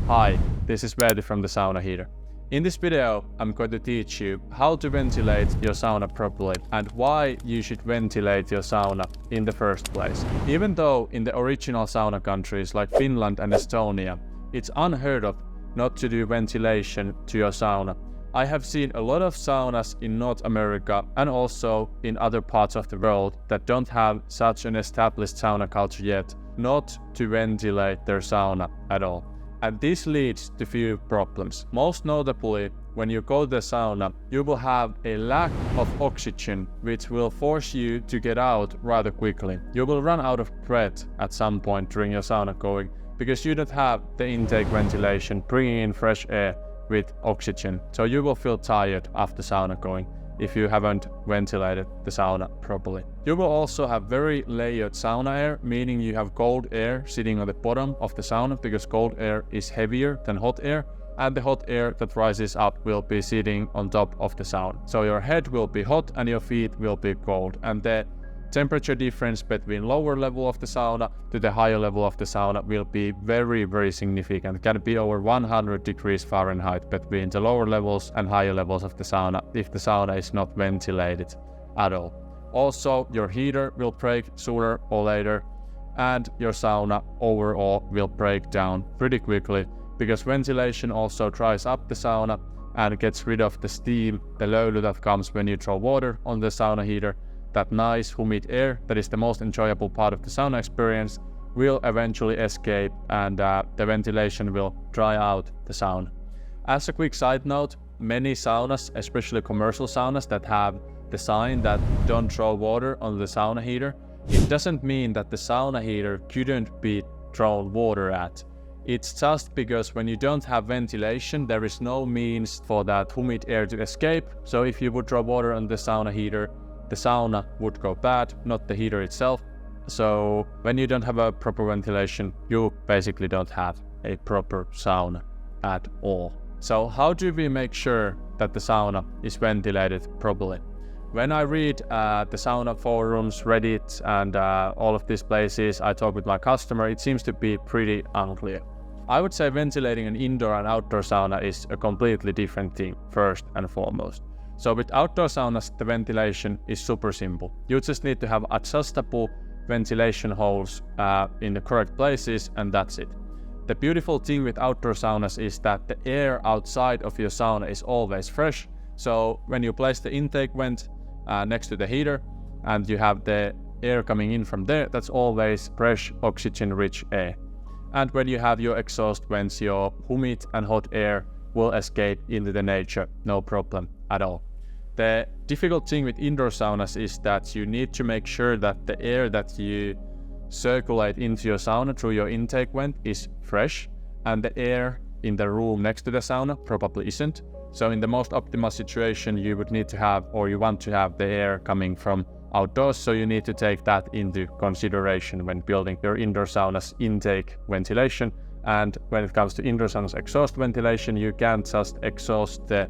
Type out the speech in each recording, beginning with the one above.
Hi, this is Verdi from the Sauna Heater. In this video, I'm going to teach you how to ventilate your sauna properly and why you should ventilate your sauna in the first place. Even though in the original sauna countries like Finland and Estonia, it's unheard of not to do ventilation to your sauna. I have seen a lot of saunas in North America and also in other parts of the world that don't have such an established sauna culture yet, not to ventilate their sauna at all. And this leads to few problems. Most notably, when you go to the sauna, you will have a lack of oxygen, which will force you to get out rather quickly. You will run out of breath at some point during your sauna going, because you don't have the intake ventilation bringing in fresh air with oxygen. So you will feel tired after sauna going if you haven't ventilated the sauna properly. You will also have very layered sauna air, meaning you have cold air sitting on the bottom of the sauna because cold air is heavier than hot air, and the hot air that rises up will be sitting on top of the sauna. So your head will be hot and your feet will be cold, and the temperature difference between lower level of the sauna to the higher level of the sauna will be very significant. It can be over 100 degrees Fahrenheit between the lower levels and higher levels of the sauna if the sauna is not ventilated at all. Also, your heater will break sooner or later, and your sauna overall will break down pretty quickly because ventilation also dries up the sauna and gets rid of the steam, the löyly that comes when you throw water on the sauna heater. That nice humid air that is the most enjoyable part of the sauna experience will eventually escape, and the ventilation will dry out the sauna. As a quick side note, many saunas, especially commercial saunas that have the sign that don't throw water on the sauna heater, it doesn't mean that the sauna heater couldn't be thrown water at. It's just because when you don't have ventilation, there is no means for that humid air to escape. So if you would throw water on the sauna heater, the sauna would go bad, not the heater itself. So when you don't have a proper ventilation, you basically don't have a proper sauna at all. So how do we make sure that the sauna is ventilated properly? When I read the sauna forums, Reddit, and all of these places, I talk with my customer, it seems to be pretty unclear. I would say ventilating an indoor and outdoor sauna is a completely different thing, first and foremost. So with outdoor saunas, the ventilation is super simple. You just need to have adjustable ventilation holes in the correct places, and that's it. The beautiful thing with outdoor saunas is that the air outside of your sauna is always fresh. So when you place the intake vent next to the heater and you have the air coming in from there, that's always fresh, oxygen-rich air. And when you have your exhaust vents, your humid and hot air will escape into the nature, no problem at all. The difficult thing with indoor saunas is that you need to make sure that the air that you circulate into your sauna through your intake vent is fresh, and the air in the room next to the sauna probably isn't. So in the most optimal situation, you would need to have, or you want to have, the air coming from outdoors, so you need to take that into consideration when building your indoor sauna's intake ventilation. And when it comes to indoor sauna's exhaust ventilation, you can't just exhaust the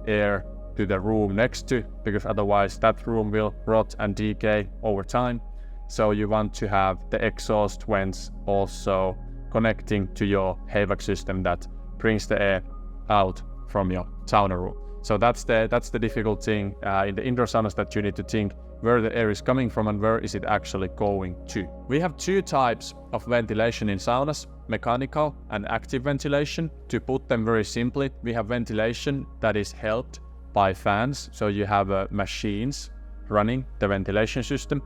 air to the room next to, because otherwise that room will rot and decay over time. So you want to have the exhaust vents also connecting to your HVAC system that brings the air out from your sauna room. So that's the difficult thing in the indoor saunas, that you need to think where the air is coming from and where is it actually going to. We have two types of ventilation in saunas: mechanical and active ventilation. To put them very simply, we have ventilation that is helped by fans, so you have machines running the ventilation system.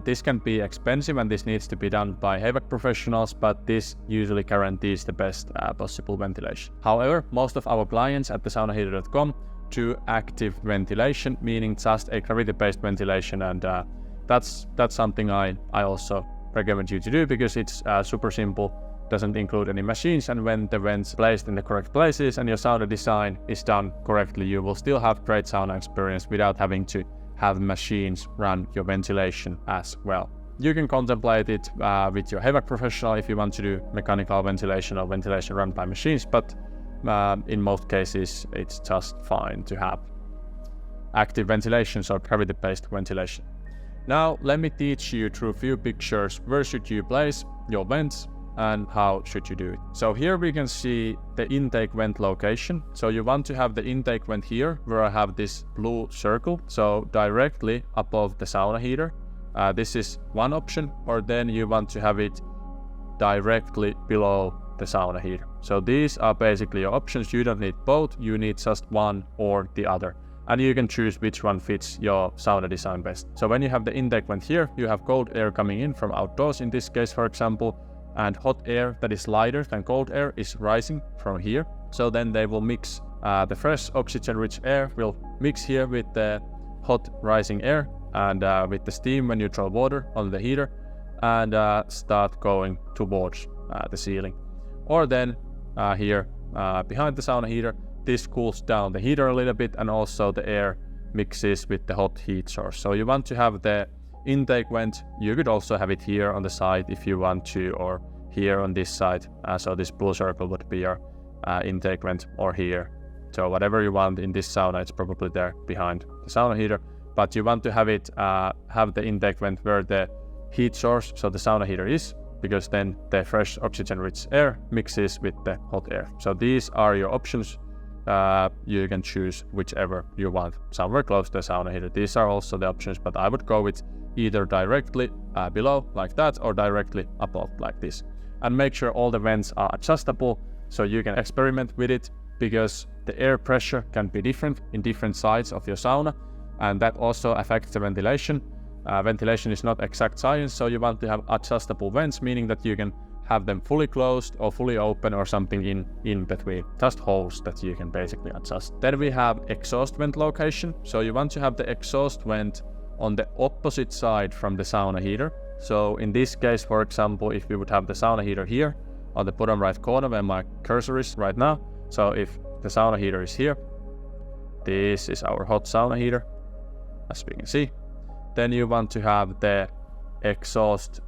This can be expensive and this needs to be done by HVAC professionals, but this usually guarantees the best possible ventilation. However, most of our clients at thesaunaheater.com do active ventilation, meaning just a gravity-based ventilation, and that's something I also recommend you to do because it's super simple, doesn't include any machines, and when the vents placed in the correct places and your sauna design is done correctly, you will still have great sauna experience without having to have machines run your ventilation as well. You can contemplate it with your HVAC professional if you want to do mechanical ventilation or ventilation run by machines, but in most cases it's just fine to have active ventilation, so gravity-based ventilation. Now let me teach you through a few pictures where should you place your vents and how should you do it. So here we can see the intake vent location. So you want to have the intake vent here where I have this blue circle, so directly above the sauna heater. This is one option, or then you want to have it directly below the sauna heater. So these are basically your options. You don't need both, you need just one or the other. And you can choose which one fits your sauna design best. So when you have the intake vent here, you have cold air coming in from outdoors in this case, for example, and hot air that is lighter than cold air is rising from here. So then they will mix, the fresh oxygen-rich air will mix here with the hot rising air and with the steam when you throw water on the heater and start going towards the ceiling. Or then here behind the sauna heater, this cools down the heater a little bit and also the air mixes with the hot heat source. So you want to have the intake vent. You could also have it here on the side if you want to, or here on this side. So this blue circle would be your intake vent, or here. So whatever you want in this sauna, it's probably there behind the sauna heater. But you want to have it have the intake vent where the heat source, so the sauna heater is, because then the fresh oxygen-rich air mixes with the hot air. So these are your options. You can choose whichever you want, somewhere close to the sauna heater. These are also the options, but I would go with either directly below like that or directly above like this. And make sure all the vents are adjustable so you can experiment with it, because the air pressure can be different in different sides of your sauna, and that also affects the ventilation. Ventilation is not exact science, so you want to have adjustable vents, meaning that you can have them fully closed or fully open or something in between, just holes that you can basically adjust. Then we have exhaust vent location. So you want to have the exhaust vent on the opposite side from the sauna heater. So in this case, for example, if we would have the sauna heater here on the bottom right corner where my cursor is right now. So if the sauna heater is here, this is our hot sauna heater, as we can see. Then you want to have the exhaust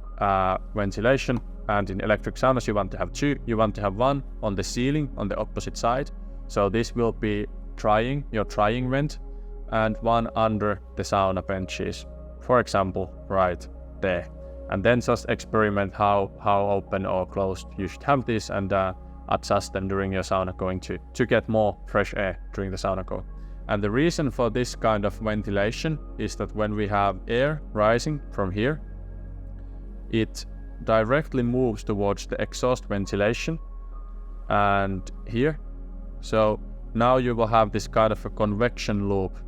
ventilation, and in electric saunas you want to have two. You want to have one on the ceiling on the opposite side, so this will be your drying vent, and one under the sauna benches, for example right there. And then just experiment how open or closed you should have this, and adjust them during your sauna going to get more fresh air during the sauna go. And the reason for this kind of ventilation is that when we have air rising from here, it directly moves towards the exhaust ventilation and here. So now you will have this kind of a convection loop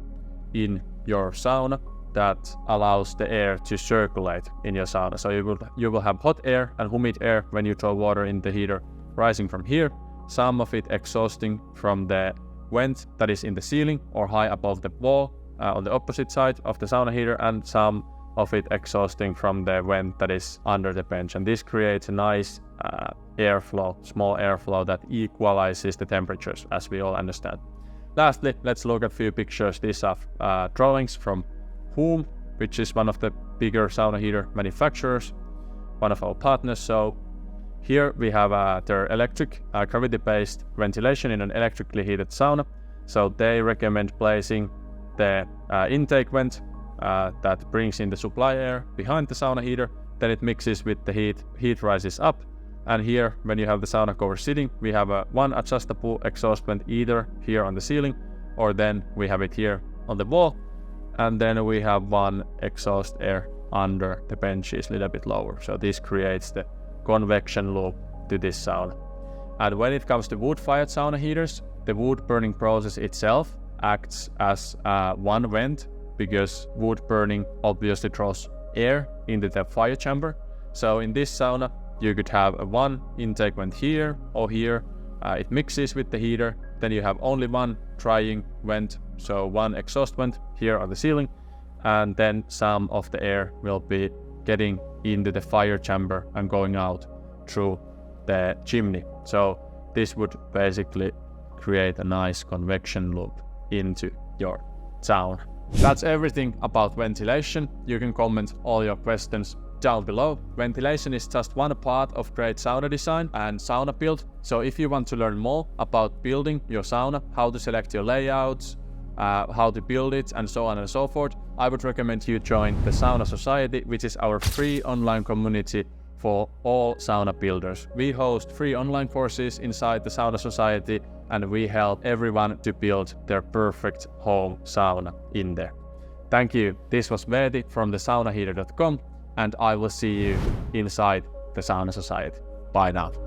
in your sauna that allows the air to circulate in your sauna. So you will have hot air and humid air when you throw water in the heater rising from here, some of it exhausting from the vent that is in the ceiling or high above the wall on the opposite side of the sauna heater, and some of it exhausting from the vent that is under the bench. And this creates a nice airflow, small airflow that equalizes the temperatures, as we all understand. Lastly, let's look at a few pictures. These are drawings from Whom, which is one of the bigger sauna heater manufacturers, one of our partners. So here we have their electric gravity-based ventilation in an electrically heated sauna. So they recommend placing the intake vent that brings in the supply air behind the sauna heater. Then it mixes with the heat rises up. And here, when you have the sauna goer sitting, we have one adjustable exhaust vent either here on the ceiling, or then we have it here on the wall. And then we have one exhaust air under the benches a little bit lower. So this creates the convection loop to this sauna. And when it comes to wood-fired sauna heaters, the wood burning process itself acts as one vent, because wood burning obviously draws air into the fire chamber. So in this sauna, you could have one intake vent here or here. It mixes with the heater. Then you have only one drying vent, so one exhaust vent here on the ceiling, and then some of the air will be getting into the fire chamber and going out through the chimney. So this would basically create a nice convection loop into your sauna. That's everything about ventilation. You can comment all your questions down below. Ventilation is just one part of great sauna design and sauna build. So if you want to learn more about building your sauna, how to select your layouts, how to build it, and so on and so forth, I would recommend you join the Sauna Society, which is our free online community for all sauna builders. We host free online courses inside the Sauna Society, and we help everyone to build their perfect home sauna in there. Thank you. This was Veeti from thesaunaheater.com, and I will see you inside the Sauna Society. Bye now.